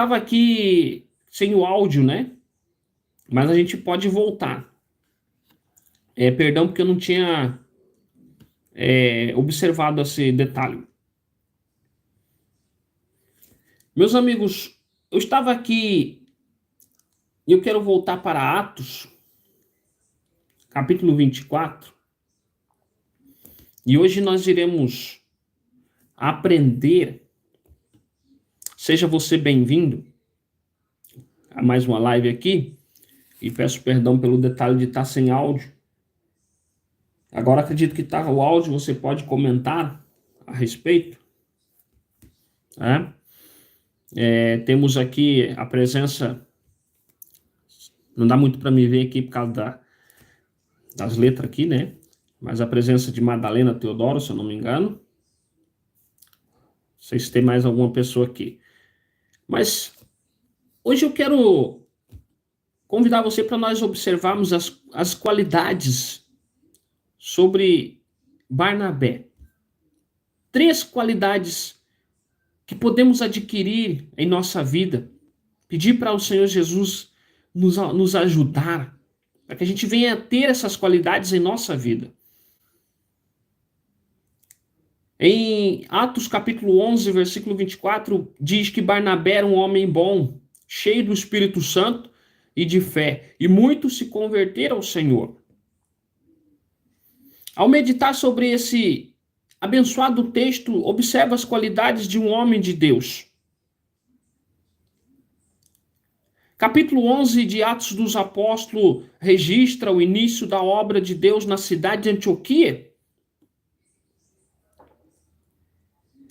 Estava aqui sem o áudio, né? Mas a gente pode voltar. Perdão, porque eu não tinha observado esse detalhe. Meus amigos, eu estava aqui e eu quero voltar para Atos, capítulo 24. E hoje nós iremos aprender. Seja você bem-vindo a mais uma live aqui. E peço perdão pelo detalhe de estar sem áudio. Agora acredito que está o áudio, você pode comentar a respeito. Temos aqui a presença, não dá muito para me ver aqui por causa das letras aqui, né? Mas a presença de Madalena Teodoro, se eu não me engano. Não sei se tem mais alguma pessoa aqui. Mas hoje eu quero convidar você para nós observarmos as qualidades sobre Barnabé. 3 qualidades que podemos adquirir em nossa vida. Pedir para o Senhor Jesus nos ajudar, para que a gente venha ter essas qualidades em nossa vida. Em Atos capítulo 11, versículo 24, diz que Barnabé era um homem bom, cheio do Espírito Santo e de fé, e muitos se converteram ao Senhor. Ao meditar sobre esse abençoado texto, observa as qualidades de um homem de Deus. Capítulo 11 de Atos dos Apóstolos registra o início da obra de Deus na cidade de Antioquia.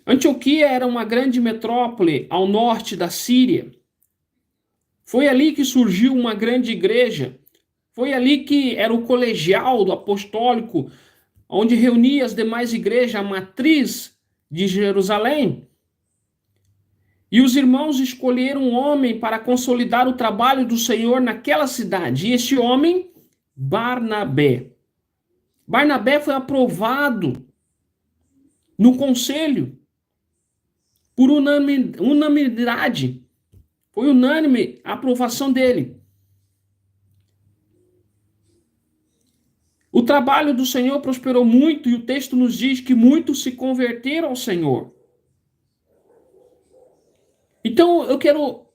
Antioquia era uma grande metrópole ao norte da Síria. Foi ali que surgiu uma grande igreja. Foi ali que era o colegial do apostólico, onde reunia as demais igrejas, a matriz de Jerusalém. E os irmãos escolheram um homem para consolidar o trabalho do Senhor naquela cidade. E esse homem, Barnabé. Barnabé foi aprovado no conselho por unanimidade. Foi unânime a aprovação dele. O trabalho do Senhor prosperou muito e o texto nos diz que muitos se converteram ao Senhor. Então, eu quero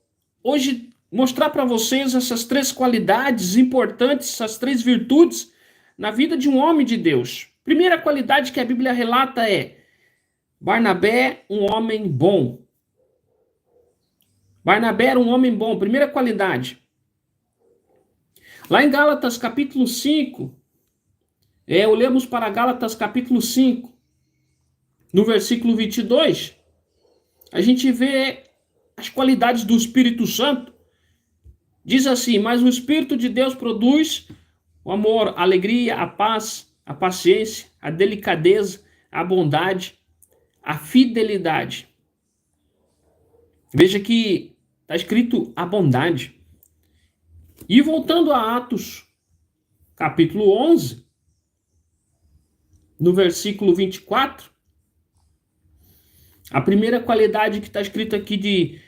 hoje mostrar para vocês essas 3 qualidades importantes, essas 3 virtudes na vida de um homem de Deus. Primeira qualidade que a Bíblia relata é Barnabé, um homem bom. Barnabé era um homem bom, primeira qualidade. Lá em Gálatas capítulo 5, olhamos para Gálatas capítulo 5, no versículo 22, a gente vê as qualidades do Espírito Santo. Diz assim: mas o Espírito de Deus produz o amor, a alegria, a paz, a paciência, a delicadeza, a bondade, a fidelidade. Veja que está escrito a bondade. E voltando a Atos, capítulo 11, no versículo 24, a primeira qualidade que está escrita aqui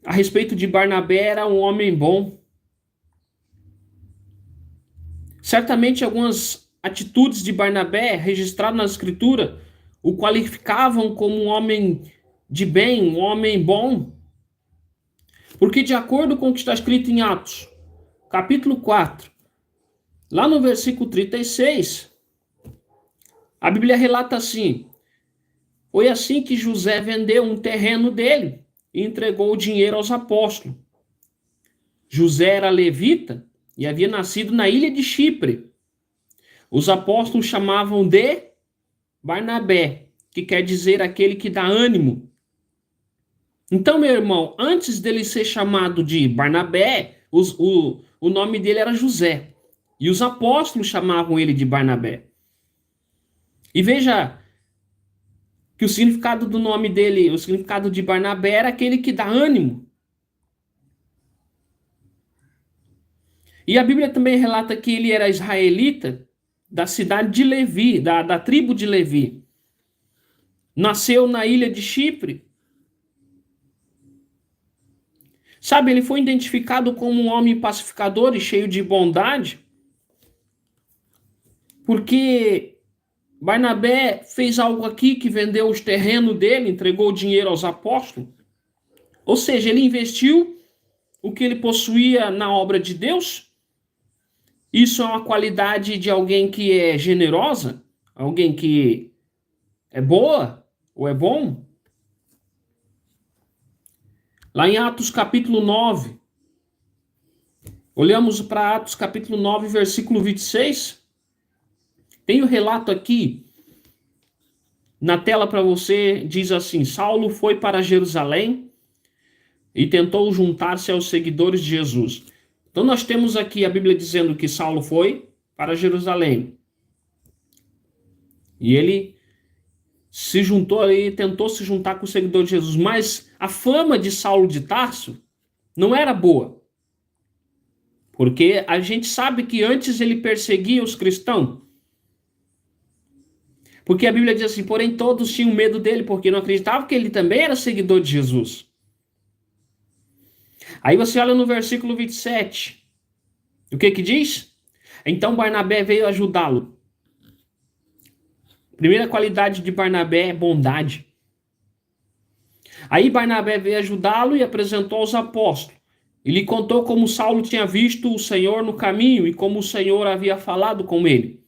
a respeito de Barnabé era um homem bom. Certamente algumas atitudes de Barnabé registradas na Escritura o qualificavam como um homem de bem, um homem bom. Porque de acordo com o que está escrito em Atos, capítulo 4, lá no versículo 36, a Bíblia relata assim: foi assim que José vendeu um terreno dele e entregou o dinheiro aos apóstolos. José era levita e havia nascido na ilha de Chipre. Os apóstolos chamavam de Barnabé, que quer dizer aquele que dá ânimo. Então, meu irmão, antes dele ser chamado de Barnabé, o nome dele era José. E os apóstolos chamavam ele de Barnabé. E veja que o significado do nome dele, o significado de Barnabé era aquele que dá ânimo. E a Bíblia também relata que ele era israelita da cidade de Levi, da tribo de Levi. Nasceu na ilha de Chipre. Sabe, ele foi identificado como um homem pacificador e cheio de bondade, porque Barnabé fez algo aqui que vendeu os terrenos dele, entregou o dinheiro aos apóstolos. Ou seja, ele investiu o que ele possuía na obra de Deus. Isso é uma qualidade de alguém que é generosa, alguém que é boa ou é bom. Lá em Atos capítulo 9, olhamos para Atos capítulo 9, versículo 26. Tem o relato aqui na tela para você, diz assim: Saulo foi para Jerusalém e tentou juntar-se aos seguidores de Jesus. Então nós temos aqui a Bíblia dizendo que Saulo foi para Jerusalém. E ele se juntou ali, tentou se juntar com o seguidor de Jesus, mas a fama de Saulo de Tarso não era boa. Porque a gente sabe que antes ele perseguia os cristãos. Porque a Bíblia diz assim, porém todos tinham medo dele, porque não acreditavam que ele também era seguidor de Jesus. Aí você olha no versículo 27. O que diz? Então Barnabé veio ajudá-lo. Primeira qualidade de Barnabé é bondade. Aí Barnabé veio ajudá-lo e apresentou aos apóstolos. Ele contou como Saulo tinha visto o Senhor no caminho e como o Senhor havia falado com ele.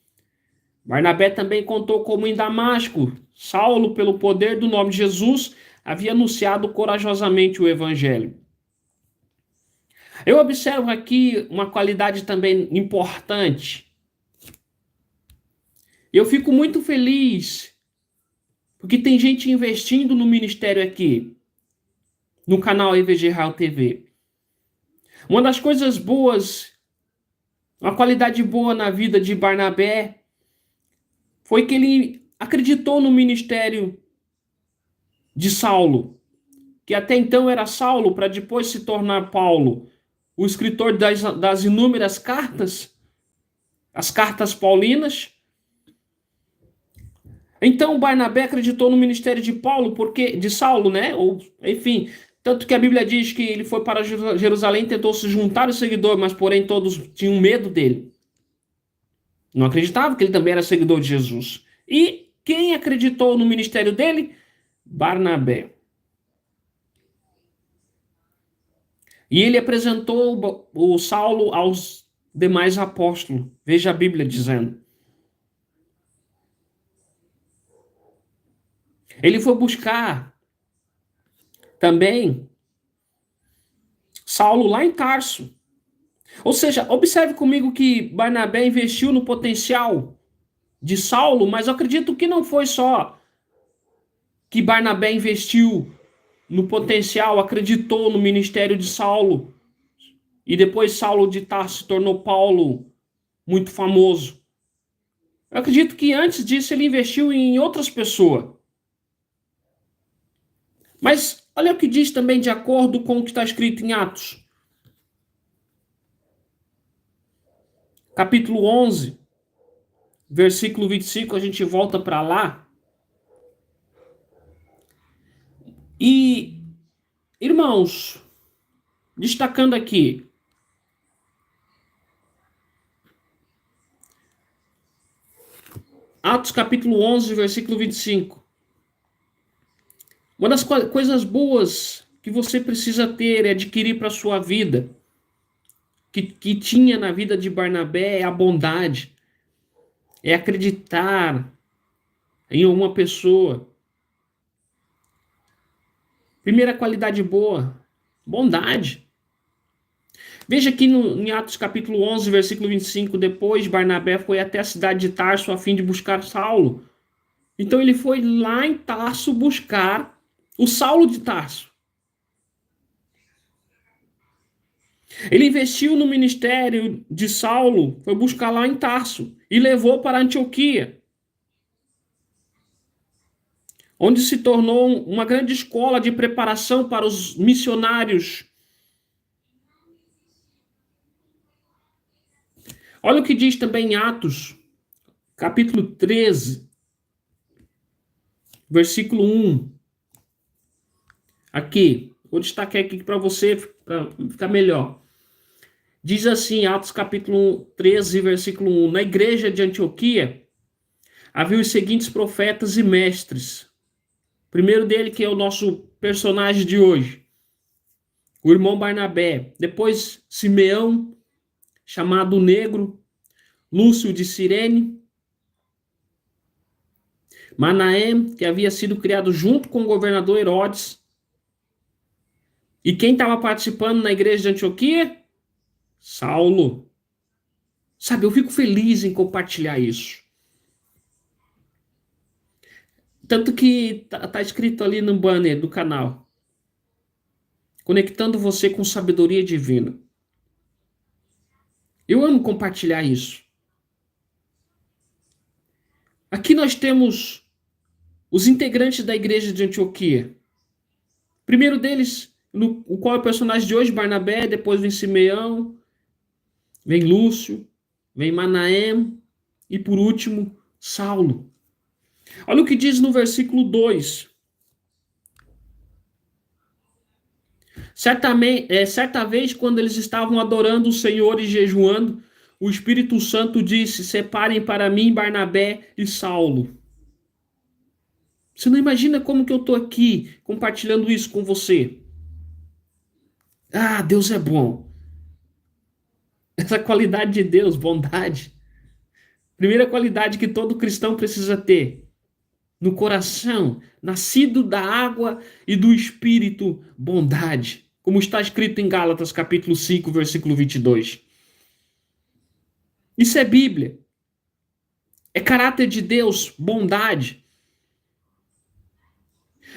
Barnabé também contou como em Damasco, Saulo, pelo poder do nome de Jesus, havia anunciado corajosamente o evangelho. Eu observo aqui uma qualidade também importante. Eu fico muito feliz porque tem gente investindo no ministério aqui, no canal EVG Real TV. Uma das coisas boas, uma qualidade boa na vida de Barnabé foi que ele acreditou no ministério de Saulo, que até então era Saulo, para depois se tornar Paulo, o escritor das inúmeras cartas, as cartas paulinas. Então Barnabé acreditou no ministério de Paulo, de Saulo, né? Ou, enfim, tanto que a Bíblia diz que ele foi para Jerusalém e tentou se juntar aos seguidores, mas porém todos tinham medo dele. Não acreditavam que ele também era seguidor de Jesus. E quem acreditou no ministério dele? Barnabé. E ele apresentou o Saulo aos demais apóstolos. Veja a Bíblia dizendo. Ele foi buscar também Saulo lá em Tarso. Ou seja, observe comigo que Barnabé investiu no potencial de Saulo, mas eu acredito que não foi só que Barnabé investiu no potencial, acreditou no ministério de Saulo, e depois Saulo de Tarso se tornou Paulo muito famoso. Eu acredito que antes disso ele investiu em outras pessoas. Mas olha o que diz também de acordo com o que está escrito em Atos. Capítulo 11, versículo 25, a gente volta para lá. E, irmãos, destacando aqui, Atos capítulo 11, versículo 25. Uma das coisas boas que você precisa ter e adquirir para a sua vida, que tinha na vida de Barnabé, é a bondade. É acreditar em uma pessoa. Primeira qualidade boa, bondade. Veja aqui em Atos capítulo 11, versículo 25, depois Barnabé foi até a cidade de Tarso a fim de buscar Saulo. Então ele foi lá em Tarso buscar o Saulo de Tarso. Ele investiu no ministério de Saulo, foi buscar lá em Tarso e levou para Antioquia, onde se tornou uma grande escola de preparação para os missionários. Olha o que diz também em Atos, capítulo 13, versículo 1. Aqui, Vou destacar aqui para você, para ficar melhor. Diz assim, Atos capítulo 13, versículo 1. Na igreja de Antioquia, havia os seguintes profetas e mestres. O primeiro dele, que é o nosso personagem de hoje, o irmão Barnabé. Depois, Simeão, chamado Negro, Lúcio de Cirene, Manaém, que havia sido criado junto com o governador Herodes. E quem estava participando na igreja de Antioquia? Saulo. Sabe, eu fico feliz em compartilhar isso. Tanto que tá escrito ali no banner do canal. Conectando você com sabedoria divina. Eu amo compartilhar isso. Aqui nós temos os integrantes da igreja de Antioquia. Primeiro deles, o qual é o personagem de hoje, Barnabé, depois vem Simeão, vem Lúcio, vem Manaém e por último, Saulo. Olha o que diz no versículo 2. Certa vez, quando eles estavam adorando o Senhor e jejuando, o Espírito Santo disse: separem para mim Barnabé e Saulo. Você não imagina como que eu estou aqui compartilhando isso com você? Ah, Deus é bom. Essa qualidade de Deus, bondade. Primeira qualidade que todo cristão precisa ter no coração, nascido da água e do Espírito, bondade. Como está escrito em Gálatas capítulo 5, versículo 22. Isso é Bíblia. É caráter de Deus, bondade.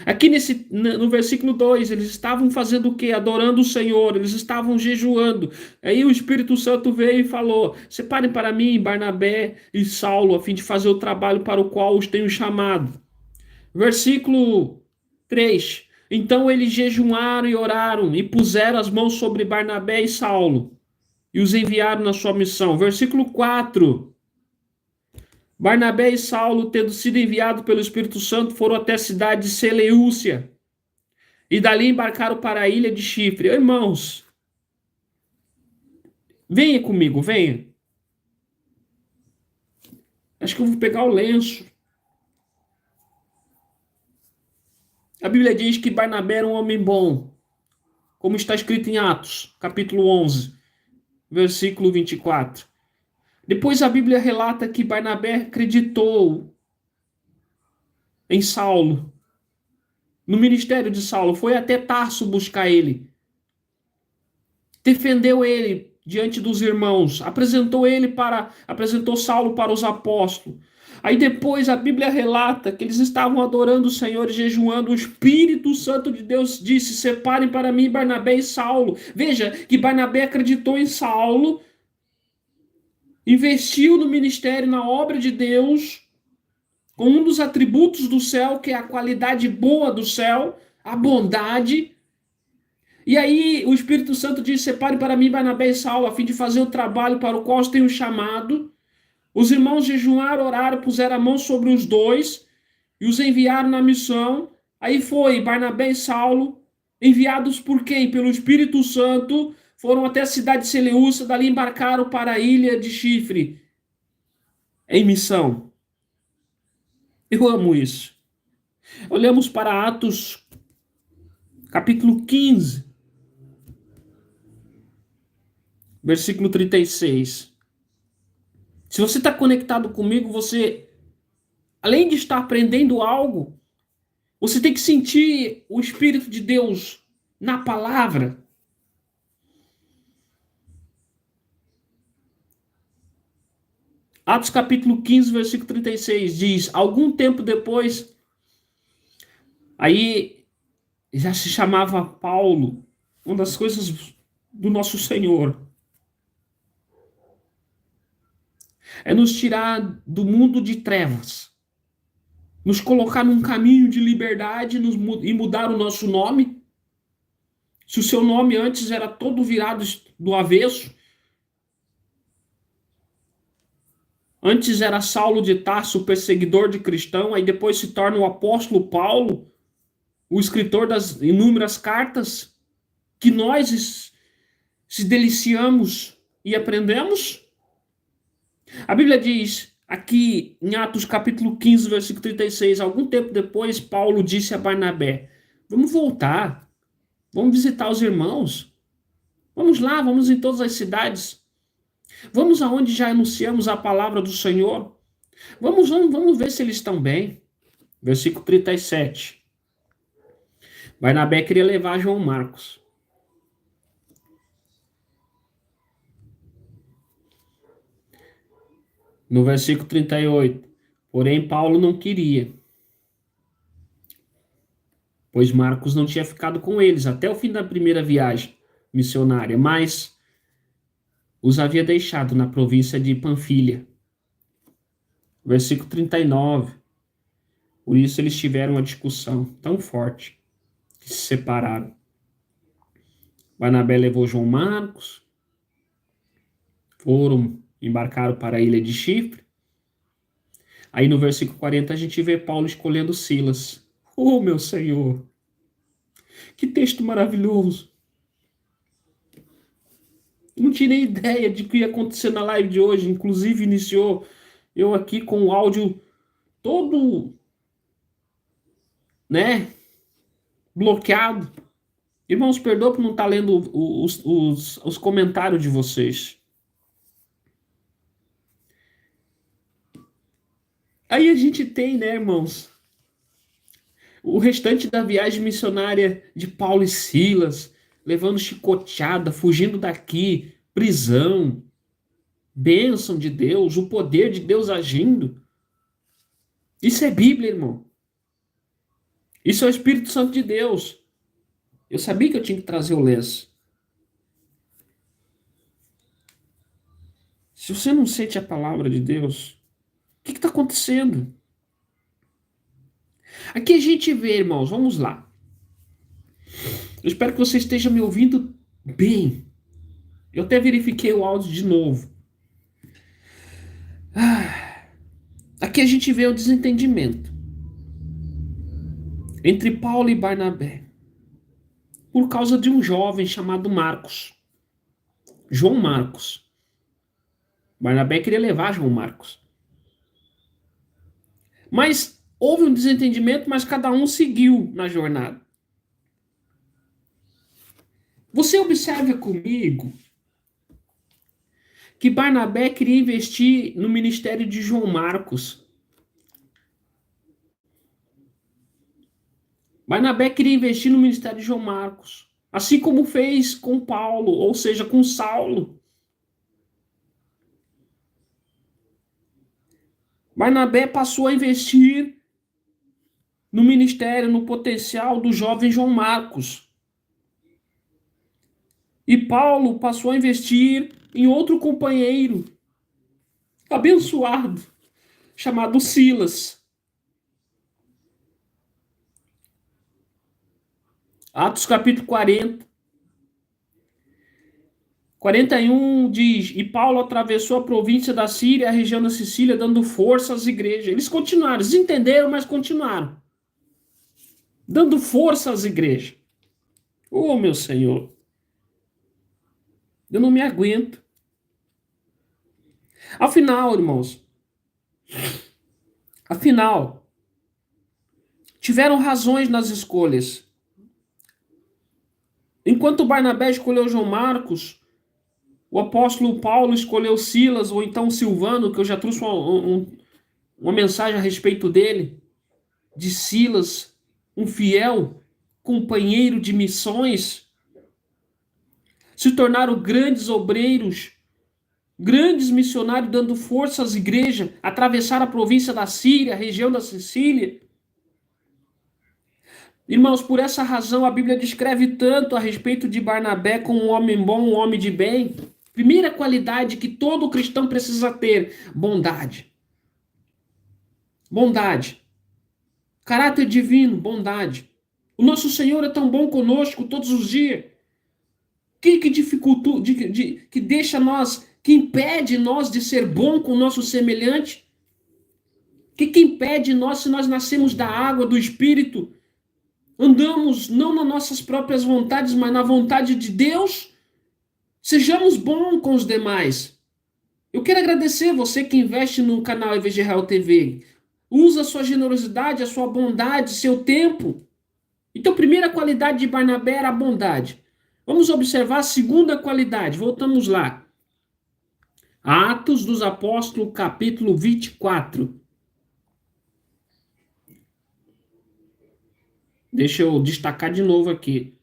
Aqui no versículo 2, eles estavam fazendo o quê? Adorando o Senhor, eles estavam jejuando. Aí o Espírito Santo veio e falou: separem para mim Barnabé e Saulo, a fim de fazer o trabalho para o qual os tenho chamado. Versículo 3. Então eles jejuaram e oraram e puseram as mãos sobre Barnabé e Saulo e os enviaram na sua missão. Versículo 4. Barnabé e Saulo, tendo sido enviados pelo Espírito Santo, foram até a cidade de Seleucia e dali embarcaram para a ilha de Chipre. Irmãos, venha comigo, venha. Acho que eu vou pegar o lenço. A Bíblia diz que Barnabé era um homem bom, como está escrito em Atos, capítulo 11, versículo 24. Depois a Bíblia relata que Barnabé acreditou em Saulo, no ministério de Saulo, foi até Tarso buscar ele, defendeu ele diante dos irmãos, apresentou Saulo para os apóstolos. Aí depois a Bíblia relata que eles estavam adorando o Senhor e jejuando. O Espírito Santo de Deus disse: separem para mim Barnabé e Saulo. Veja que Barnabé acreditou em Saulo, investiu no ministério, na obra de Deus, com um dos atributos do céu, que é a qualidade boa do céu, a bondade. E aí o Espírito Santo diz: separe para mim Barnabé e Saulo, a fim de fazer o trabalho para o qual os tenho chamado. Os irmãos jejuaram, oraram, puseram a mão sobre os dois e os enviaram na missão. Aí foi Barnabé e Saulo, enviados por quem? Pelo Espírito Santo, foram até a cidade de Seleucia, dali embarcaram para a ilha de Chipre, em missão. Eu amo isso. Olhamos para Atos, capítulo 15, versículo 36. Se você está conectado comigo, você, além de estar aprendendo algo, você tem que sentir o Espírito de Deus na palavra. Atos capítulo 15, versículo 36 diz: algum tempo depois, aí já se chamava Paulo, uma das coisas do nosso Senhor é nos tirar do mundo de trevas, nos colocar num caminho de liberdade e mudar o nosso nome. Se o seu nome antes era todo virado do avesso, antes era Saulo de Tarso, perseguidor de cristão, aí depois se torna o apóstolo Paulo. o escritor das inúmeras cartas que nós se deliciamos e aprendemos? A Bíblia diz aqui em Atos capítulo 15, versículo 36, algum tempo depois, Paulo disse a Barnabé: vamos voltar, vamos visitar os irmãos, vamos lá, vamos em todas as cidades, vamos aonde já anunciamos a palavra do Senhor, vamos ver se eles estão bem. Versículo 37. Barnabé queria levar João Marcos. No versículo 38, porém Paulo não queria, pois Marcos não tinha ficado com eles até o fim da primeira viagem missionária, mas os havia deixado na província de Panfilha. Versículo 39, por isso eles tiveram uma discussão tão forte que se separaram. Barnabé levou João Marcos, embarcaram para a ilha de Chipre. Aí no versículo 40 a gente vê Paulo escolhendo Silas. Oh, meu Senhor! Que texto maravilhoso! Não tinha nem ideia de o que ia acontecer na live de hoje. Inclusive iniciou eu aqui com o áudio todo, né, bloqueado. Irmãos, perdoa por não estar lendo os comentários de vocês. Aí a gente tem, né, irmãos, o restante da viagem missionária de Paulo e Silas, levando chicoteada, fugindo daqui, prisão, bênção de Deus, o poder de Deus agindo. Isso é Bíblia, irmão. Isso é o Espírito Santo de Deus. Eu sabia que eu tinha que trazer o lenço. Se você não sente a palavra de Deus, o que está acontecendo? Aqui a gente vê, irmãos, vamos lá. Eu espero que você esteja me ouvindo bem. Eu até verifiquei o áudio de novo. Aqui a gente vê o desentendimento entre Paulo e Barnabé, por causa de um jovem chamado Marcos. João Marcos. Barnabé queria levar João Marcos. Mas houve um desentendimento, mas cada um seguiu na jornada. Você observa comigo que Barnabé queria investir no ministério de João Marcos. Barnabé queria investir no ministério de João Marcos, assim como fez com Paulo, ou seja, com Saulo. Barnabé passou a investir no ministério, no potencial do jovem João Marcos. E Paulo passou a investir em outro companheiro abençoado, chamado Silas. Atos capítulo 40. 41 diz: e Paulo atravessou a província da Síria, a região da Sicília, dando força às igrejas. Eles continuaram, eles entenderam, mas continuaram. Dando força às igrejas. Oh, meu Senhor. Eu não me aguento. Afinal, irmãos, tiveram razões nas escolhas. Enquanto Barnabé escolheu João Marcos, o apóstolo Paulo escolheu Silas, ou então Silvano, que eu já trouxe uma mensagem a respeito dele, de Silas, um fiel companheiro de missões, se tornaram grandes obreiros, grandes missionários, dando força às igrejas, atravessaram a província da Síria, a região da Sicília. Irmãos, por essa razão a Bíblia descreve tanto a respeito de Barnabé como um homem bom, um homem de bem. Primeira qualidade que todo cristão precisa ter: bondade. Bondade. Caráter divino, bondade. O nosso Senhor é tão bom conosco todos os dias. Que dificulta, que deixa nós, que impede nós de ser bom com o nosso semelhante? Que impede nós, se nós nascemos da água, do Espírito, andamos não nas nossas próprias vontades, mas na vontade de Deus, sejamos bons com os demais. Eu quero agradecer você que investe no canal EVG Real TV. Usa a sua generosidade, a sua bondade, seu tempo. Então, primeira qualidade de Barnabé era a bondade. Vamos observar a segunda qualidade. Voltamos lá. Atos dos Apóstolos, capítulo 24. Deixa eu destacar de novo aqui.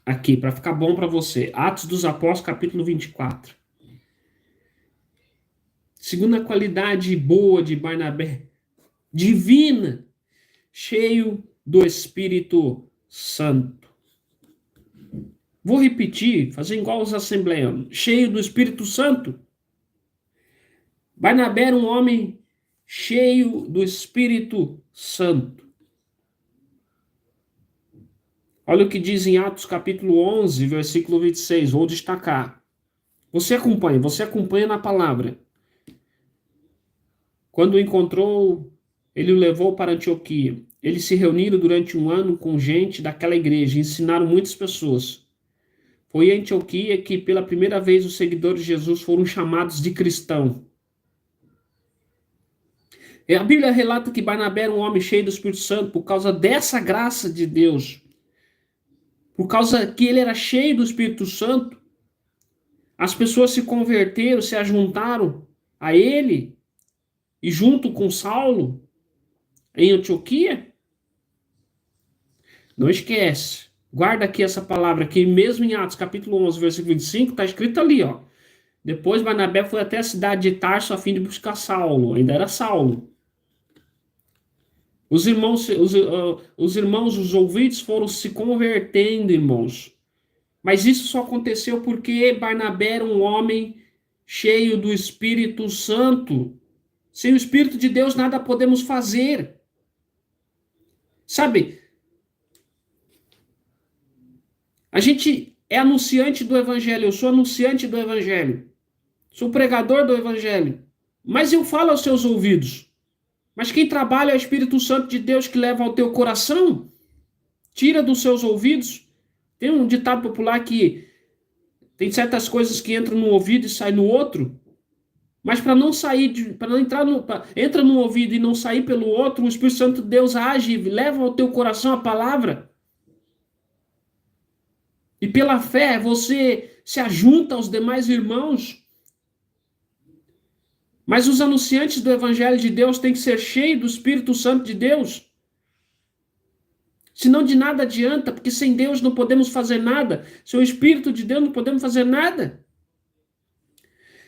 Aqui, para ficar bom para você. Atos dos Apóstolos, capítulo 24. Segunda qualidade boa de Barnabé. Divina. Cheio do Espírito Santo. Vou repetir, fazer igual os assembleanos. Cheio do Espírito Santo. Barnabé era um homem cheio do Espírito Santo. Olha o que diz em Atos capítulo 11, versículo 26. Vou destacar. Você acompanha na palavra. Quando o encontrou, ele o levou para Antioquia. Eles se reuniram durante um ano com gente daquela igreja e ensinaram muitas pessoas. Foi em Antioquia que, pela primeira vez, os seguidores de Jesus foram chamados de cristão. A Bíblia relata que Barnabé era um homem cheio do Espírito Santo por causa dessa graça de Deus. Por causa que ele era cheio do Espírito Santo, as pessoas se converteram, se ajuntaram a ele e junto com Saulo em Antioquia. Não esquece. Guarda aqui essa palavra que mesmo em Atos capítulo 11, versículo 25, está escrito ali, ó. Depois Barnabé foi até a cidade de Tarso a fim de buscar Saulo. Ainda era Saulo. Os irmãos, os ouvintes foram se convertendo, irmãos. Mas isso só aconteceu porque Barnabé era um homem cheio do Espírito Santo. Sem o Espírito de Deus nada podemos fazer. Sabe? A gente é anunciante do Evangelho. Eu sou anunciante do Evangelho. Sou pregador do Evangelho. Mas eu falo aos seus ouvidos. Mas quem trabalha é o Espírito Santo de Deus que leva ao teu coração. Tira dos seus ouvidos. Tem um ditado popular que tem certas coisas que entram no ouvido e saem no outro. Mas para não sair, para não entrar entra no ouvido e não sair pelo outro, o Espírito Santo de Deus age e leva ao teu coração a palavra. E pela fé você se ajunta aos demais irmãos. Mas os anunciantes do Evangelho de Deus têm que ser cheios do Espírito Santo de Deus. Senão de nada adianta, porque sem Deus não podemos fazer nada. Sem o Espírito de Deus não podemos fazer nada.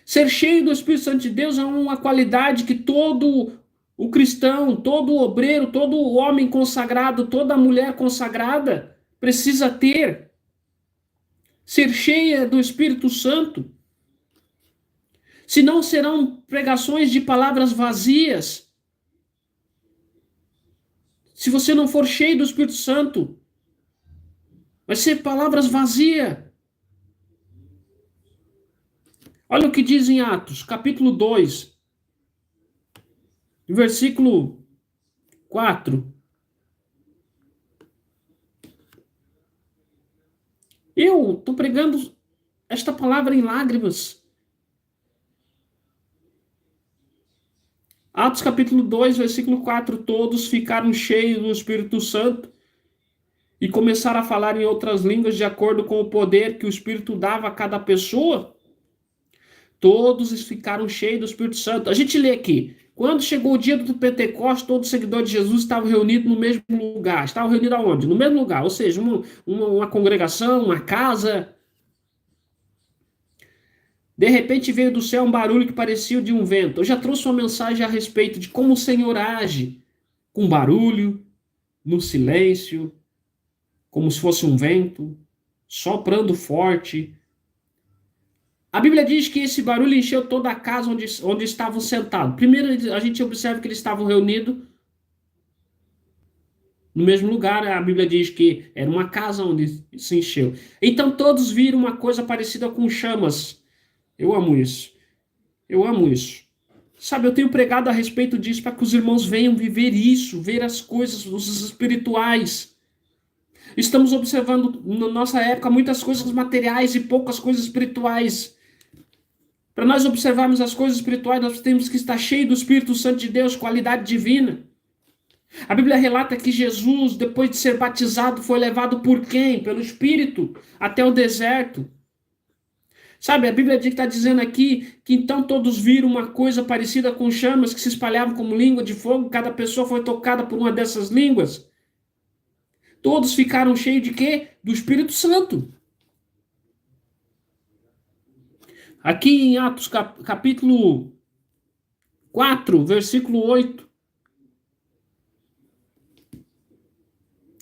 Ser cheio do Espírito Santo de Deus é uma qualidade que todo o cristão, todo o obreiro, todo o homem consagrado, toda mulher consagrada precisa ter. Ser cheia do Espírito Santo. Senão serão pregações de palavras vazias. Se você não for cheio do Espírito Santo, vai ser palavras vazias. Olha o que diz em Atos, capítulo 2, versículo 4. Eu estou pregando esta palavra em lágrimas. Atos capítulo 2, versículo 4. Todos ficaram cheios do Espírito Santo e começaram a falar em outras línguas de acordo com o poder que o Espírito dava a cada pessoa. Todos ficaram cheios do Espírito Santo. A gente lê aqui. Quando chegou o dia do Pentecostes, todos os seguidores de Jesus estavam reunidos no mesmo lugar. Estavam reunidos aonde? No mesmo lugar. Ou seja, uma congregação, uma casa. De repente veio do céu um barulho que parecia o de um vento. Eu já trouxe uma mensagem a respeito de como o Senhor age com barulho, no silêncio, como se fosse um vento, soprando forte. A Bíblia diz que esse barulho encheu toda a casa onde estavam sentados. Primeiro, a gente observa que eles estavam reunidos no mesmo lugar. A Bíblia diz que era uma casa onde se encheu. Então todos viram uma coisa parecida com chamas. Eu amo isso. Eu amo isso. Sabe, eu tenho pregado a respeito disso para que os irmãos venham viver isso, ver as coisas, os espirituais. Estamos observando na nossa época muitas coisas materiais e poucas coisas espirituais. Para nós observarmos as coisas espirituais, nós temos que estar cheio do Espírito Santo de Deus, qualidade divina. A Bíblia relata que Jesus, depois de ser batizado, foi levado por quem? Pelo Espírito até o deserto. Sabe, a Bíblia está dizendo aqui que então todos viram uma coisa parecida com chamas que se espalhavam como língua de fogo, cada pessoa foi tocada por uma dessas línguas. Todos ficaram cheios de quê? Do Espírito Santo. Aqui em Atos capítulo 4, versículo 8.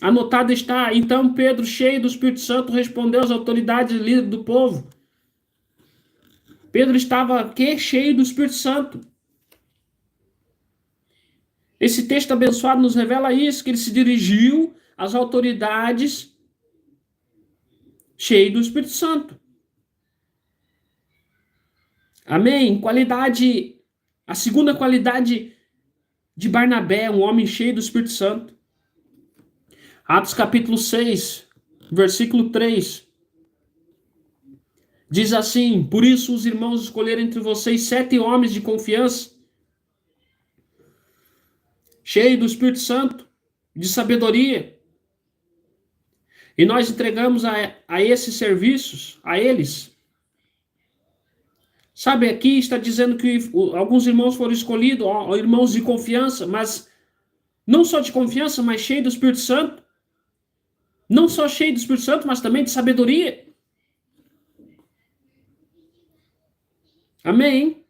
Anotado está: então Pedro, cheio do Espírito Santo, respondeu às autoridades e líderes do povo. Pedro estava cheio do Espírito Santo. Esse texto abençoado nos revela isso, que ele se dirigiu às autoridades cheio do Espírito Santo. Amém? Qualidade, a segunda qualidade de Barnabé, um homem cheio do Espírito Santo. Atos capítulo 6, versículo 3. Diz assim: por isso os irmãos escolheram entre vocês 7 homens de confiança, cheios do Espírito Santo, de sabedoria. E nós entregamos a esses serviços, a eles. Sabe, aqui está dizendo que alguns irmãos foram escolhidos, irmãos de confiança, mas não só de confiança, mas cheios do Espírito Santo. Não só cheio do Espírito Santo, mas também de sabedoria. Amém?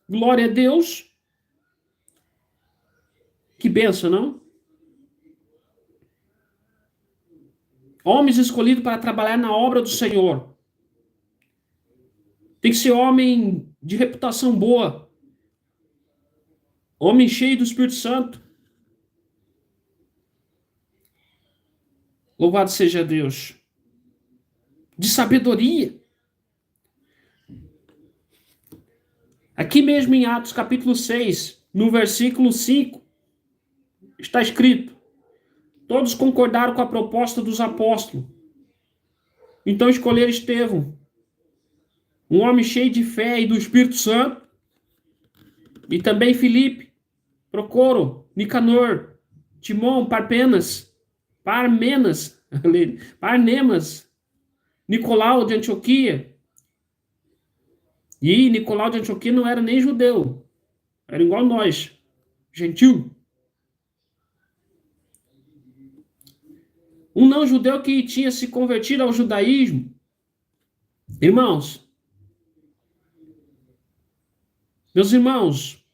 Glória a Deus. Que benção, não? Homens escolhidos para trabalhar na obra do Senhor. Tem que ser homem de reputação boa. Homem cheio do Espírito Santo. Louvado seja Deus. De sabedoria. Aqui mesmo em Atos capítulo 6, no versículo 5, está escrito: todos concordaram com a proposta dos apóstolos. Então escolheram Estevão, um homem cheio de fé e do Espírito Santo, e também Filipe, Procoro, Nicanor, Timão, Parmenas, Nicolau de Antioquia. E Nicolau de Antioquia não era nem judeu, era igual nós, gentil. Um não-judeu que tinha se convertido ao judaísmo. Irmãos, meus irmãos,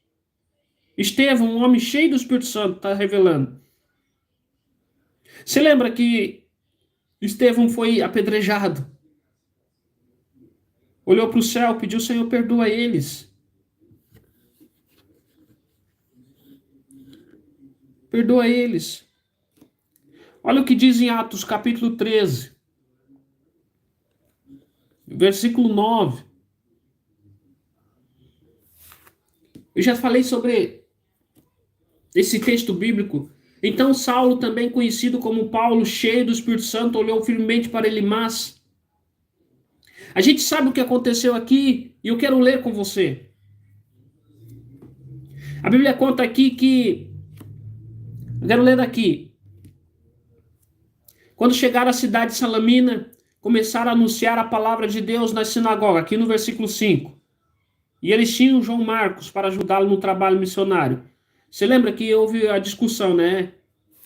Estevão, um homem cheio do Espírito Santo, está revelando. Você lembra que Estevão foi apedrejado? Olhou para o céu, pediu: Senhor, perdoa eles. Perdoa eles. Olha o que diz em Atos capítulo 13, versículo 9. Eu já falei sobre esse texto bíblico. Então Saulo, também conhecido como Paulo, cheio do Espírito Santo, olhou firmemente para Elimas. A gente sabe o que aconteceu aqui e eu quero ler com você. A Bíblia conta aqui que... Eu quero ler daqui. Quando chegaram à cidade de Salamina, começaram a anunciar a palavra de Deus na sinagoga, aqui no versículo 5. E eles tinham João Marcos para ajudá-lo no trabalho missionário. Você lembra que houve a discussão, né?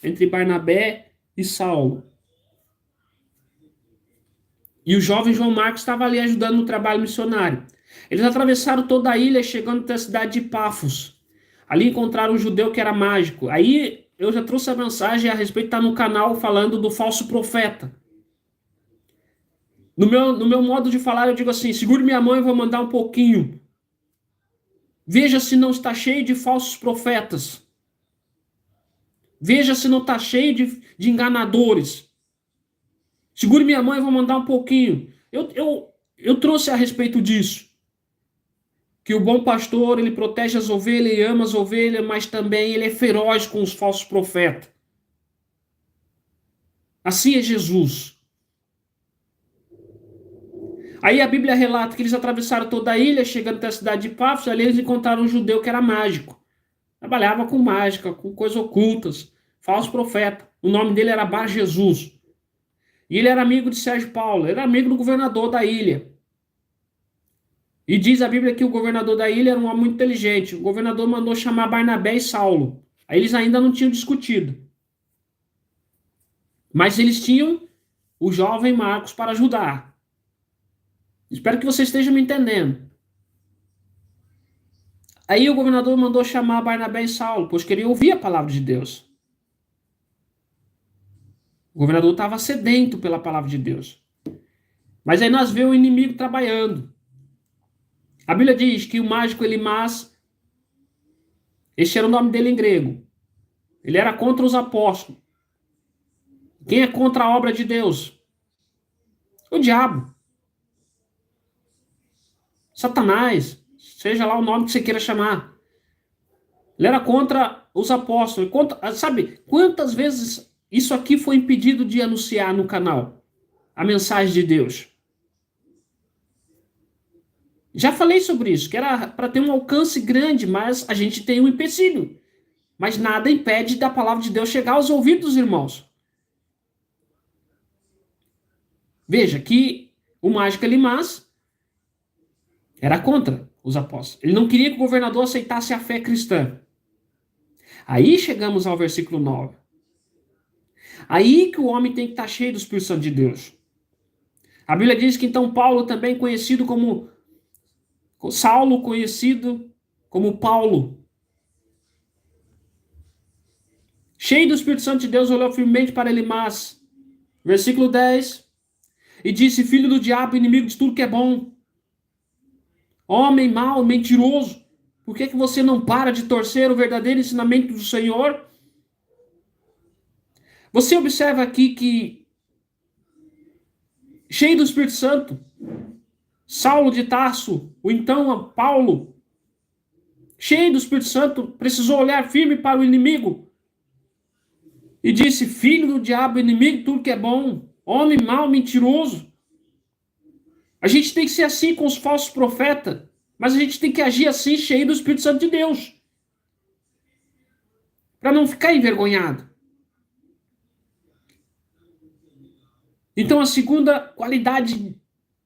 Entre Barnabé e Saulo. E o jovem João Marcos estava ali ajudando no trabalho missionário. Eles atravessaram toda a ilha, chegando até a cidade de Pafos. Ali encontraram um judeu que era mágico. Aí eu já trouxe a mensagem a respeito, está no canal falando do falso profeta. No meu modo de falar, eu digo assim: segure minha mão e vou mandar um pouquinho. Veja se não está cheio de falsos profetas. Veja se não está cheio de enganadores. Segure minha mão e vou mandar um pouquinho. Eu trouxe a respeito disso. que o bom pastor, ele protege as ovelhas e ama as ovelhas, mas também ele é feroz com os falsos profetas. Assim é Jesus. Aí a Bíblia relata que eles atravessaram toda a ilha, chegando até a cidade de Pafos, ali eles encontraram um judeu que era mágico. Trabalhava com mágica, com coisas ocultas, falso profeta. O nome dele era Bar Jesus. E ele era amigo de Sérgio Paulo, era amigo do governador da ilha. E diz a Bíblia que o governador da ilha era um homem muito inteligente. O governador mandou chamar Barnabé e Saulo. Aí eles ainda não tinham discutido. Mas eles tinham o jovem Marcos para ajudar. Espero que você esteja me entendendo. Aí o governador mandou chamar Barnabé e Saulo, pois queria ouvir a palavra de Deus. O governador estava sedento pela palavra de Deus. Mas aí nós vemos o inimigo trabalhando. A Bíblia diz que o mágico Elimas, esse era o nome dele em grego, ele era contra os apóstolos. Quem é contra a obra de Deus? O diabo. Satanás. Seja lá o nome que você queira chamar. Ele era contra os apóstolos. Sabe quantas vezes isso aqui foi impedido de anunciar no canal? A mensagem de Deus. Já falei sobre isso, que era para ter um alcance grande, mas a gente tem um empecilho. Mas nada impede da palavra de Deus chegar aos ouvidos dos irmãos. Veja que o mágico Elimas era contra os apóstolos. Ele não queria que o governador aceitasse a fé cristã. Aí chegamos ao versículo 9. Aí que o homem tem que estar cheio do Espírito Santo de Deus. A Bíblia diz que então Paulo, também conhecido como Saulo, conhecido como Paulo, cheio do Espírito Santo de Deus, olhou firmemente para Elimas. Versículo 10. E disse: filho do diabo, inimigo de tudo que é bom, homem mau, mentiroso, por que você não para de torcer o verdadeiro ensinamento do Senhor? Você observa aqui que, cheio do Espírito Santo, Saulo de Tarso, ou então Paulo, cheio do Espírito Santo, precisou olhar firme para o inimigo e disse: filho do diabo, inimigo de tudo que é bom, homem mau, mentiroso. A gente tem que ser assim com os falsos profetas, mas a gente tem que agir assim, cheio do Espírito Santo de Deus, para não ficar envergonhado. Então, a segunda qualidade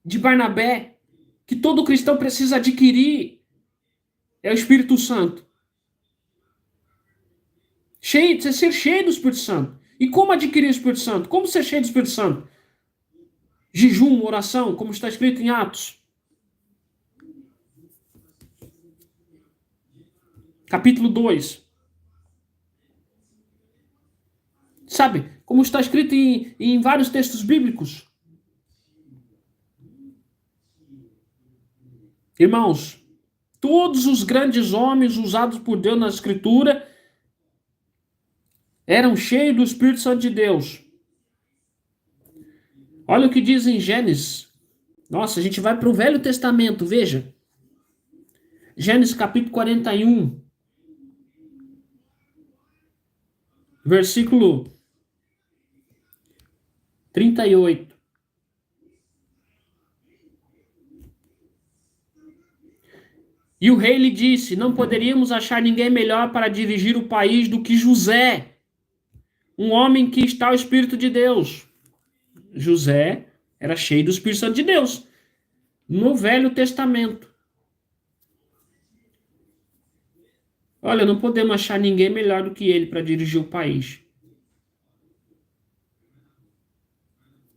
de Barnabé, que todo cristão precisa adquirir, é o Espírito Santo. Ser cheio do Espírito Santo. E como adquirir o Espírito Santo? Como ser cheio do Espírito Santo? Jejum, oração, como está escrito em Atos. Capítulo 2. Sabe, como está escrito em vários textos bíblicos. Irmãos, todos os grandes homens usados por Deus na Escritura eram cheios do Espírito Santo de Deus. Olha o que diz em Gênesis. Nossa, a gente vai para o Velho Testamento, veja. Gênesis capítulo 41. Versículo 38. E o rei lhe disse: não poderíamos achar ninguém melhor para dirigir o país do que José, um homem que está ao Espírito de Deus. José era cheio do Espírito Santo de Deus. No Velho Testamento. Olha, não podemos achar ninguém melhor do que ele para dirigir o país.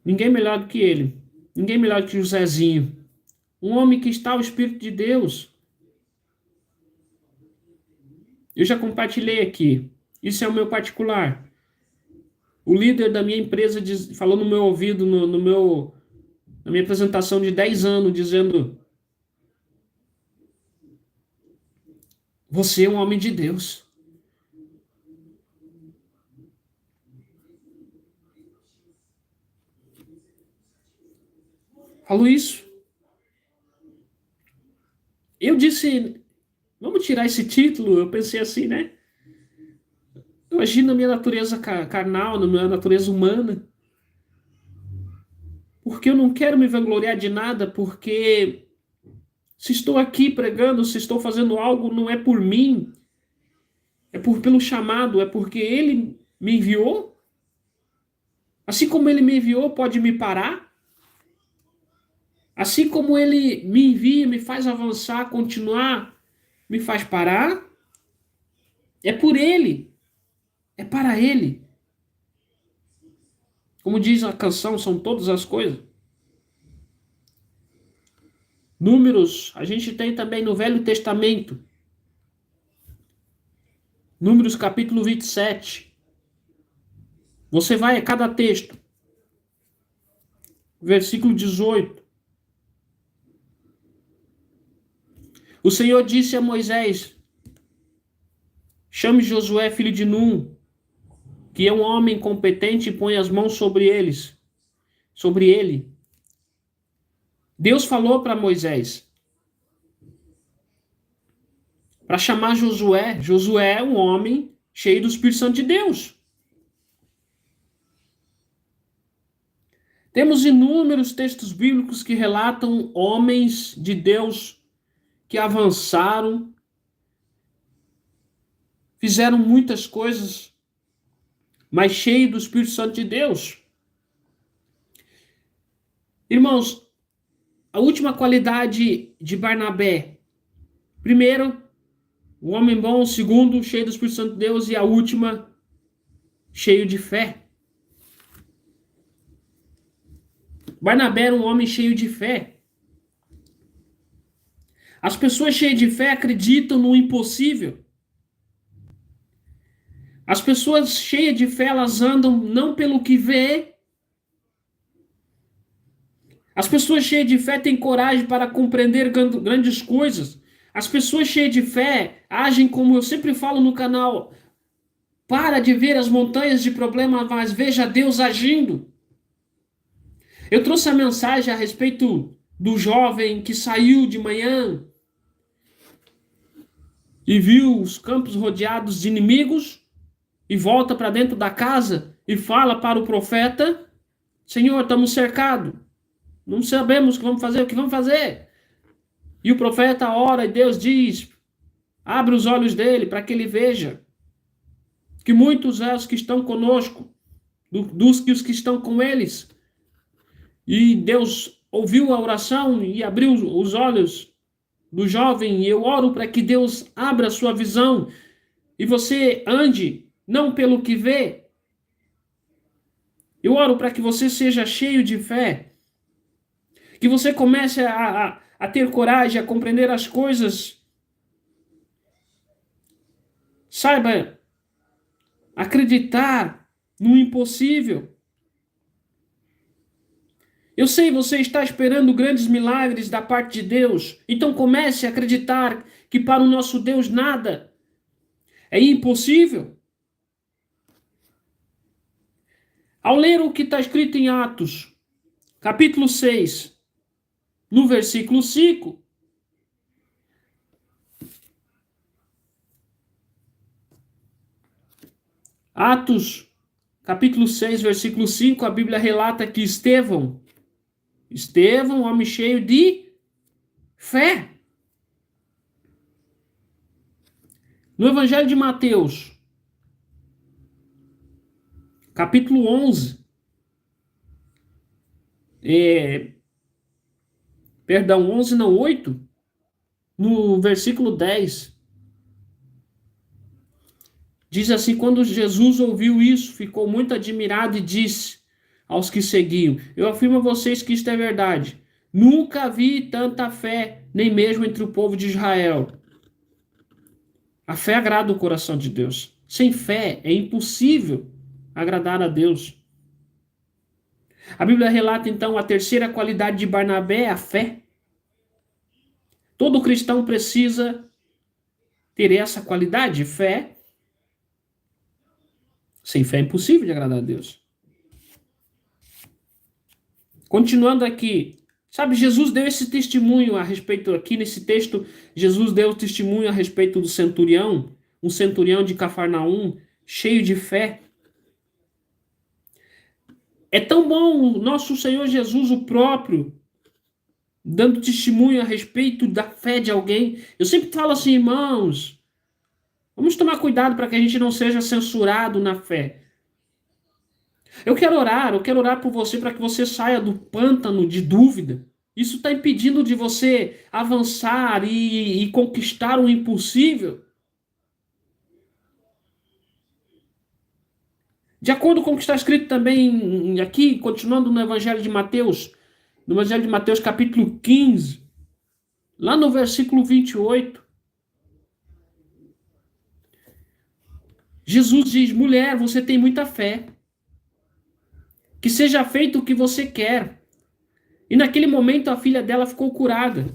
Ninguém melhor do que ele. Ninguém melhor do que Josézinho. Um homem que está ao Espírito de Deus. Eu já compartilhei aqui. Isso é o meu particular. O líder da minha empresa falou no meu ouvido, na minha apresentação de 10 anos, dizendo: você é um homem de Deus. Falou isso. Eu disse, vamos tirar esse título. Eu pensei assim, né? Eu agi na minha natureza carnal, na minha natureza humana, porque eu não quero me vangloriar de nada, porque se estou aqui pregando, se estou fazendo algo, não é por mim, é pelo chamado, é porque ele me enviou. Assim como ele me enviou, pode me parar. Assim como ele me envia, me faz avançar, continuar, me faz parar. É por ele, é para ele. Como diz a canção, são todas as coisas. Números, a gente tem também no Velho Testamento. Números capítulo 27. Você vai a cada texto. Versículo 18. O Senhor disse a Moisés: chame Josué, filho de Num, que é um homem competente, e põe as mãos sobre ele. Deus falou para Moisés para chamar Josué. Josué é um homem cheio do Espírito Santo de Deus. Temos inúmeros textos bíblicos que relatam homens de Deus que avançaram, fizeram muitas coisas, mas cheios do Espírito Santo de Deus. Irmãos, a última qualidade de Barnabé: primeiro, o homem bom; segundo, cheio do Espírito Santo de Deus; e a última, cheio de fé. Barnabé era um homem cheio de fé. As pessoas cheias de fé acreditam no impossível. As pessoas cheias de fé, elas andam não pelo que vê. As pessoas cheias de fé têm coragem para compreender grandes coisas. As pessoas cheias de fé agem como eu sempre falo no canal: para de ver as montanhas de problema, mas veja Deus agindo. Eu trouxe a mensagem a respeito do jovem que saiu de manhã e viu os campos rodeados de inimigos e volta para dentro da casa e fala para o profeta: Senhor, estamos cercados, não sabemos o que vamos fazer. E o profeta ora e Deus diz: abre os olhos dele para que ele veja que muitos é os que estão conosco, dos que os que estão com eles. E Deus ouviu a oração e abriu os olhos do jovem, e eu oro para que Deus abra a sua visão e você ande não pelo que vê. Eu oro para que você seja cheio de fé, que você comece a ter coragem, a compreender as coisas. Saiba acreditar no impossível. Eu sei, você está esperando grandes milagres da parte de Deus. Então comece a acreditar que para o nosso Deus nada é impossível. Ao ler o que está escrito em Atos, capítulo 6, no versículo 5, Atos, capítulo 6, versículo 5, a Bíblia relata que Estevão, homem cheio de fé. No Evangelho de Mateus, capítulo 11, 8, no versículo 10, diz assim: quando Jesus ouviu isso, ficou muito admirado e disse aos que seguiam: eu afirmo a vocês que isto é verdade. Nunca vi tanta fé, nem mesmo entre o povo de Israel. A fé agrada o coração de Deus. Sem fé é impossível agradar a Deus. A Bíblia relata então a terceira qualidade de Barnabé, a fé. Todo cristão precisa ter essa qualidade, fé. Sem fé é impossível de agradar a Deus. Continuando aqui, Sabe, Jesus deu esse testemunho a respeito, aqui nesse texto, Jesus deu testemunho a respeito do centurião, um centurião de Cafarnaum, cheio de fé. É tão bom o nosso Senhor Jesus, o próprio, dando testemunho a respeito da fé de alguém. Eu sempre falo assim, irmãos, vamos tomar cuidado para que a gente não seja censurado na fé. Eu quero orar por você para que você saia do pântano de dúvida. Isso está impedindo de você avançar e conquistar o impossível. De acordo com o que está escrito também aqui, continuando no Evangelho de Mateus, no Evangelho de Mateus capítulo 15, lá no versículo 28, Jesus diz, mulher, você tem muita fé. Que seja feito o que você quer. E naquele momento a filha dela ficou curada.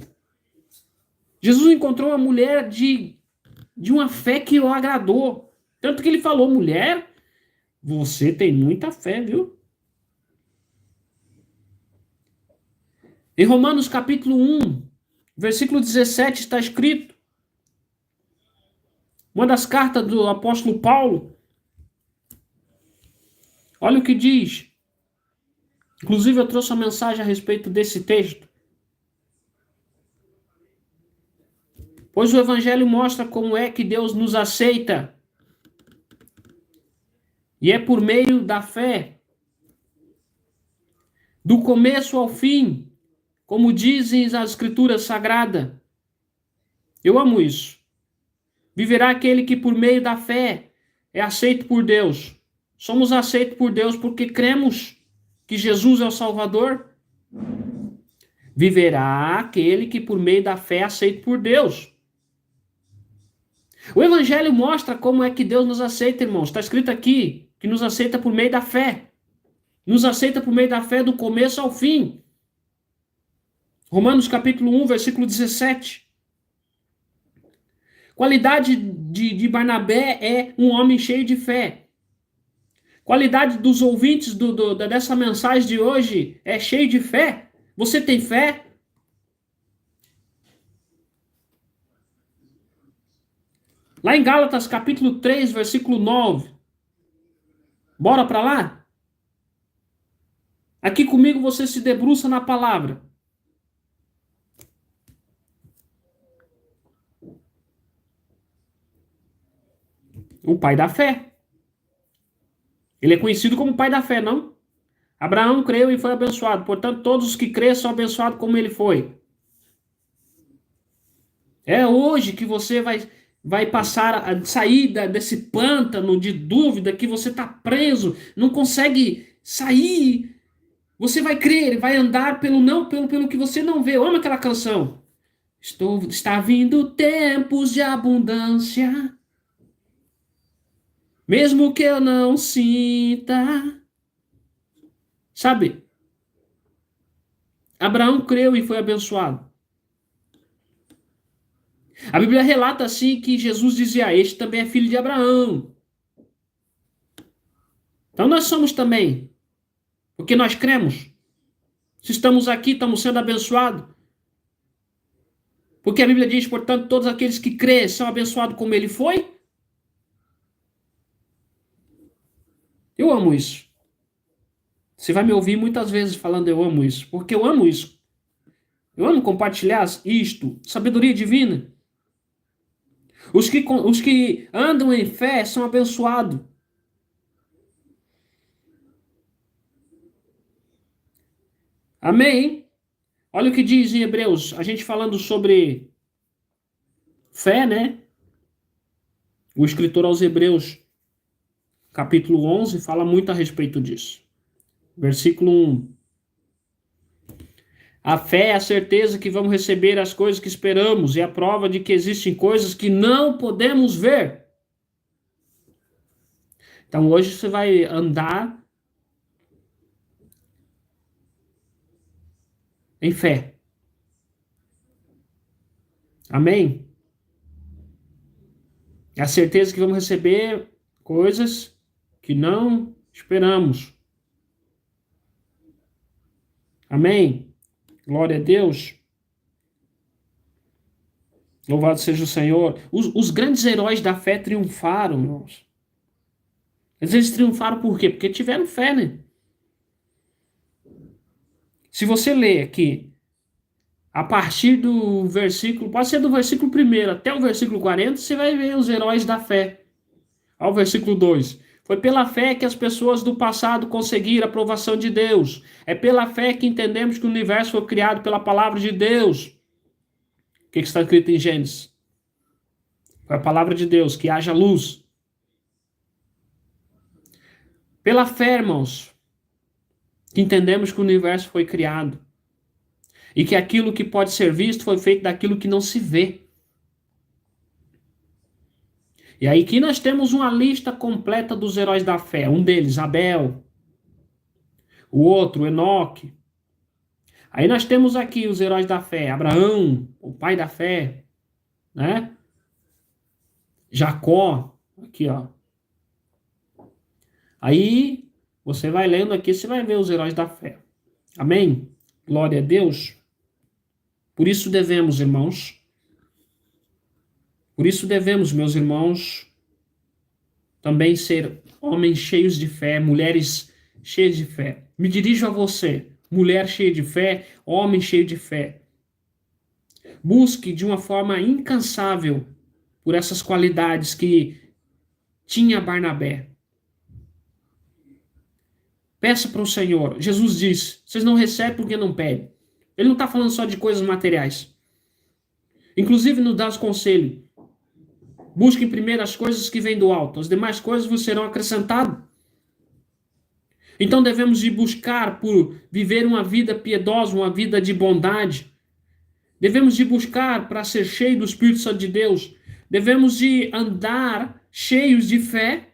Jesus encontrou uma mulher de uma fé que o agradou. Tanto que ele falou, mulher, você tem muita fé, viu? Em Romanos capítulo 1, versículo 17 está escrito, uma das cartas do apóstolo Paulo, olha o que diz. Inclusive eu trouxe uma mensagem a respeito desse texto. Pois o Evangelho mostra como é que Deus nos aceita. E é por meio da fé. Do começo ao fim. Como dizem as Escrituras Sagradas. Eu amo isso. Viverá aquele que por meio da fé é aceito por Deus. Somos aceitos por Deus porque cremos que Jesus é o Salvador. Viverá aquele que por meio da fé é aceito por Deus. O Evangelho mostra como é que Deus nos aceita, irmãos. Está escrito aqui que nos aceita por meio da fé. Nos aceita por meio da fé do começo ao fim. Romanos capítulo 1, versículo 17. Qualidade de Barnabé é um homem cheio de fé. Qualidade dos ouvintes dessa mensagem de hoje é cheio de fé. Você tem fé? Lá em Gálatas capítulo 3, versículo 9. Bora para lá? Aqui comigo você se debruça na palavra. O pai da fé. Ele é conhecido como pai da fé, não? Abraão creu e foi abençoado. Portanto, todos os que creem são abençoados como ele foi. É hoje que você vai passar a sair desse pântano de dúvida que você está preso, não consegue sair. Você vai crer, vai andar pelo que você não vê. Eu amo aquela canção. Está vindo tempos de abundância, mesmo que eu não sinta. Sabe? Abraão creu e foi abençoado. A Bíblia relata assim que Jesus dizia: este também é filho de Abraão. Então nós somos também, porque nós cremos. Se estamos aqui, estamos sendo abençoados. Porque a Bíblia diz, portanto, todos aqueles que creem são abençoados como ele foi. Eu amo isso. Você vai me ouvir muitas vezes falando eu amo isso, porque eu amo isso. Eu amo compartilhar isto, sabedoria divina. Os que andam em fé são abençoados. Amém? Olha o que diz em Hebreus, a gente falando sobre fé, né? O escritor aos Hebreus, capítulo 11, fala muito a respeito disso. Versículo 1. A fé é a certeza que vamos receber as coisas que esperamos e a prova de que existem coisas que não podemos ver. Então hoje você vai andar em fé. Amém? É a certeza que vamos receber coisas que não esperamos. Amém? Glória a Deus. Louvado seja o Senhor. Os grandes heróis da fé triunfaram, irmãos. Eles triunfaram por quê? Porque tiveram fé, né? Se você ler aqui, a partir do versículo, pode ser do versículo 1 até o versículo 40, você vai ver os heróis da fé. Ao versículo 2. Foi pela fé que as pessoas do passado conseguiram a aprovação de Deus. É pela fé que entendemos que o universo foi criado pela palavra de Deus. O que está escrito em Gênesis? Foi a palavra de Deus, que haja luz. Pela fé, irmãos, que entendemos que o universo foi criado. E que aquilo que pode ser visto foi feito daquilo que não se vê. E aí aqui nós temos uma lista completa dos heróis da fé. Um deles, Abel. O outro, Enoque. Aí nós temos aqui os heróis da fé. Abraão, o pai da fé. Né? Jacó. Aqui, ó. Aí você vai lendo aqui, você vai ver os heróis da fé. Amém? Glória a Deus. Por isso devemos, irmãos. Por isso devemos, meus irmãos, também ser homens cheios de fé, mulheres cheias de fé. Me dirijo a você, mulher cheia de fé, homem cheio de fé. Busque de uma forma incansável por essas qualidades que tinha Barnabé. Peça para o Senhor. Jesus disse, vocês não recebem porque não pedem. Ele não está falando só de coisas materiais. Inclusive nos dá os conselhos. Busquem primeiro as coisas que vêm do alto. As demais coisas vos serão acrescentadas. Então devemos ir buscar por viver uma vida piedosa, uma vida de bondade. Devemos ir buscar para ser cheio do Espírito Santo de Deus. Devemos ir andar cheios de fé.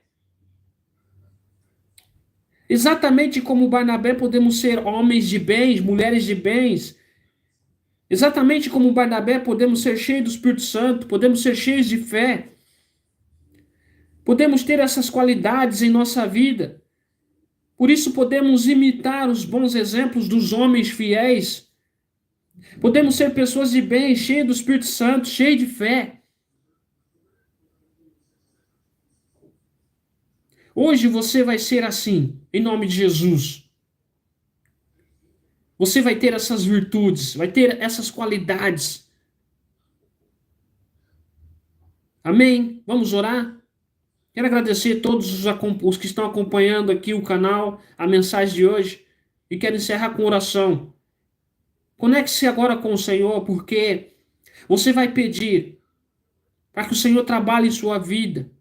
Exatamente como Barnabé podemos ser homens de bens, mulheres de bens. Exatamente como Barnabé podemos ser cheios do Espírito Santo, podemos ser cheios de fé. Podemos ter essas qualidades em nossa vida. Por isso podemos imitar os bons exemplos dos homens fiéis. Podemos ser pessoas de bem, cheias do Espírito Santo, cheias de fé. Hoje você vai ser assim, em nome de Jesus. Você vai ter essas virtudes, vai ter essas qualidades. Amém? Vamos orar? Quero agradecer a todos os que estão acompanhando aqui o canal, a mensagem de hoje, e quero encerrar com oração. Conecte-se agora com o Senhor, porque você vai pedir para que o Senhor trabalhe em sua vida,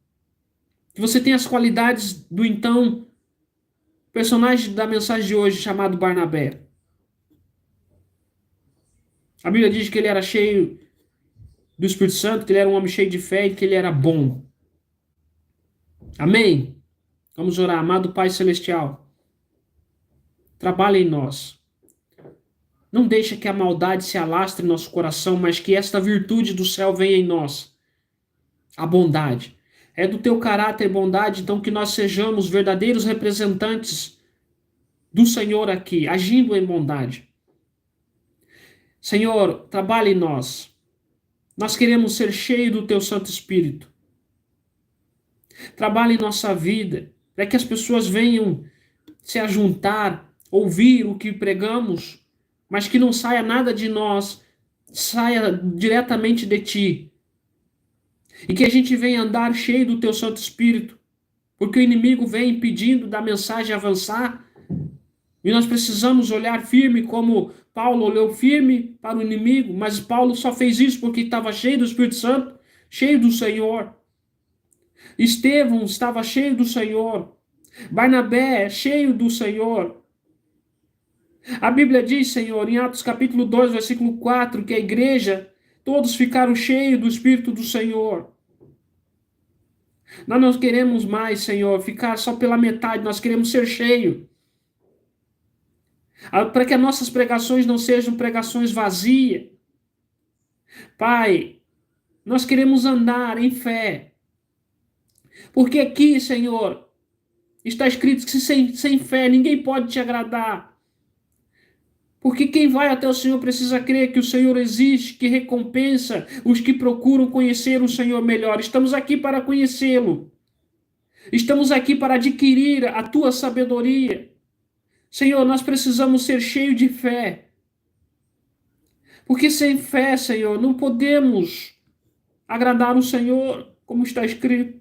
que você tenha as qualidades do então personagem da mensagem de hoje, chamado Barnabé. A Bíblia diz que ele era cheio do Espírito Santo, que ele era um homem cheio de fé e que ele era bom. Amém? Vamos orar. Amado Pai Celestial, trabalhe em nós. Não deixe que a maldade se alastre em nosso coração, mas que esta virtude do céu venha em nós. A bondade. É do teu caráter bondade, então que nós sejamos verdadeiros representantes do Senhor aqui, agindo em bondade. Senhor, trabalhe em nós. Nós queremos ser cheios do teu Santo Espírito. Trabalhe em nossa vida, para que as pessoas venham se ajuntar, ouvir o que pregamos, mas que não saia nada de nós, saia diretamente de ti. E que a gente venha andar cheio do teu Santo Espírito, porque o inimigo vem impedindo da mensagem avançar, e nós precisamos olhar firme como Paulo olhou firme para o inimigo, mas Paulo só fez isso porque estava cheio do Espírito Santo, cheio do Senhor. Estevão estava cheio do Senhor. Barnabé, cheio do Senhor. A Bíblia diz, Senhor, em Atos capítulo 2, versículo 4, que a igreja, todos ficaram cheios do Espírito do Senhor. Nós não queremos mais, Senhor, ficar só pela metade, nós queremos ser cheios. Para que as nossas pregações não sejam pregações vazias. Pai, nós queremos andar em fé. Porque aqui, Senhor, está escrito que sem fé ninguém pode te agradar. Porque quem vai até o Senhor precisa crer que o Senhor existe, que recompensa os que procuram conhecer o Senhor melhor. Estamos aqui para conhecê-lo. Estamos aqui para adquirir a tua sabedoria. Senhor, nós precisamos ser cheios de fé. Porque sem fé, Senhor, não podemos agradar o Senhor, como está escrito.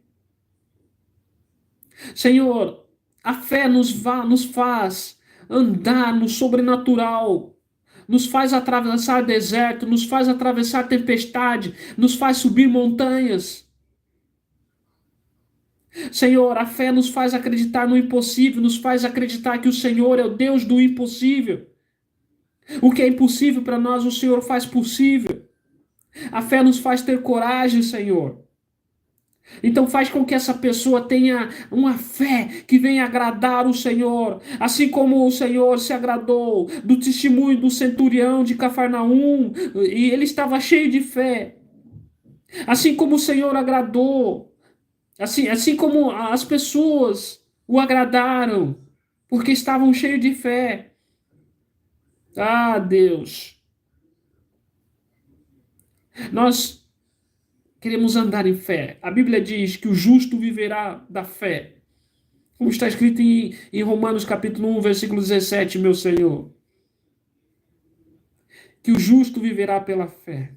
Senhor, a fé nos faz andar no sobrenatural, nos faz atravessar deserto, nos faz atravessar tempestade, nos faz subir montanhas. Senhor, a fé nos faz acreditar no impossível, nos faz acreditar que o Senhor é o Deus do impossível. O que é impossível para nós, o Senhor faz possível. A fé nos faz ter coragem, Senhor. Então faz com que essa pessoa tenha uma fé que venha agradar o Senhor, assim como o Senhor se agradou do testemunho do centurião de Cafarnaum, e ele estava cheio de fé. Assim como o Senhor agradou, assim como as pessoas o agradaram, porque estavam cheios de fé. Ah, Deus, nós queremos andar em fé. A Bíblia diz que o justo viverá da fé. Como está escrito em Romanos capítulo 1, versículo 17, meu Senhor. Que o justo viverá pela fé.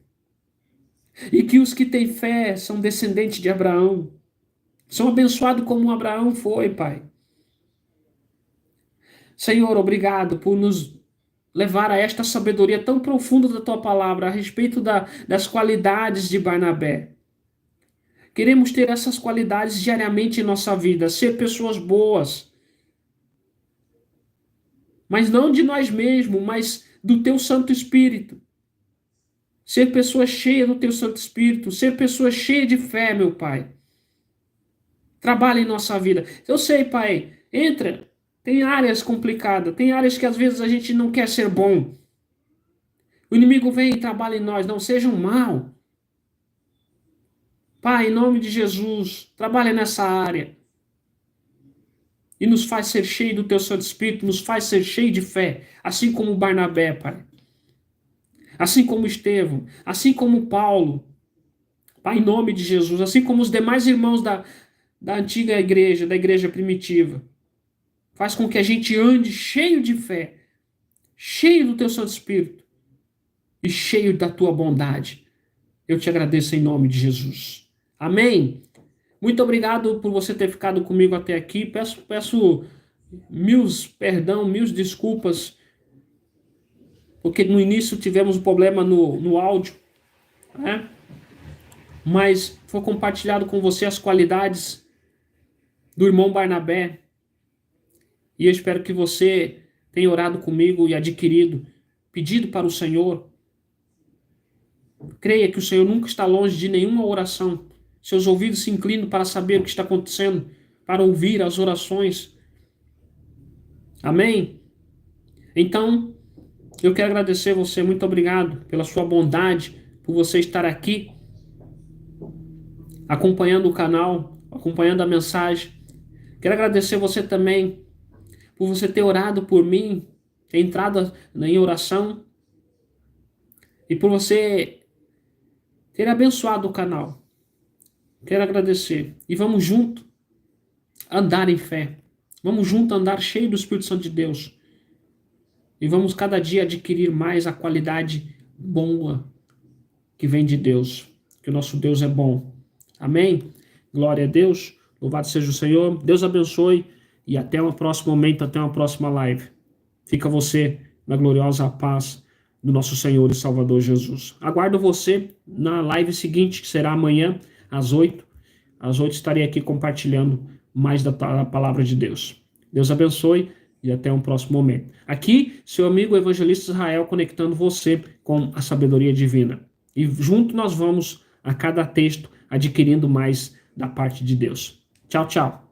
E que os que têm fé são descendentes de Abraão. São abençoados como Abraão foi, Pai. Senhor, obrigado por nos levar a esta sabedoria tão profunda da Tua palavra a respeito das qualidades de Barnabé. Queremos ter essas qualidades diariamente em nossa vida, ser pessoas boas. Mas não de nós mesmos, mas do Teu Santo Espírito. Ser pessoas cheias do Teu Santo Espírito, ser pessoas cheias de fé, meu Pai. Trabalha em nossa vida. Eu sei, Pai, entra. Tem áreas complicadas, tem áreas que às vezes a gente não quer ser bom. O inimigo vem e trabalha em nós, não seja um mal. Pai, em nome de Jesus, trabalha nessa área. E nos faz ser cheio do Teu Santo Espírito, nos faz ser cheio de fé, assim como Barnabé, Pai. Assim como Estevão, assim como Paulo. Pai, em nome de Jesus, assim como os demais irmãos da antiga igreja, da igreja primitiva. Faz com que a gente ande cheio de fé, cheio do Teu Santo Espírito e cheio da Tua bondade. Eu te agradeço em nome de Jesus. Amém? Muito obrigado por você ter ficado comigo até aqui. Peço mil desculpas, porque no início tivemos um problema no áudio, né? Mas foi compartilhado com você as qualidades do irmão Barnabé. E eu espero que você tenha orado comigo e adquirido, pedido para o Senhor. Creia que o Senhor nunca está longe de nenhuma oração. Seus ouvidos se inclinam para saber o que está acontecendo, para ouvir as orações. Amém? Então, eu quero agradecer você. Muito obrigado pela sua bondade, por você estar aqui, acompanhando o canal, acompanhando a mensagem. Quero agradecer você também por você ter orado por mim, ter entrado em oração e por você ter abençoado o canal. Quero agradecer. E vamos junto andar em fé. Vamos junto andar cheio do Espírito Santo de Deus. E vamos cada dia adquirir mais a qualidade boa que vem de Deus. Que o nosso Deus é bom. Amém? Glória a Deus. Louvado seja o Senhor. Deus abençoe. E até um próximo momento, até uma próxima live. Fica você na gloriosa paz do nosso Senhor e Salvador Jesus. Aguardo você na live seguinte, que será amanhã, às 8. Às 8 estarei aqui compartilhando mais da palavra de Deus. Deus abençoe e até um próximo momento. Aqui, seu amigo evangelista Israel, conectando você com a sabedoria divina. E junto nós vamos, a cada texto, adquirindo mais da parte de Deus. Tchau, tchau.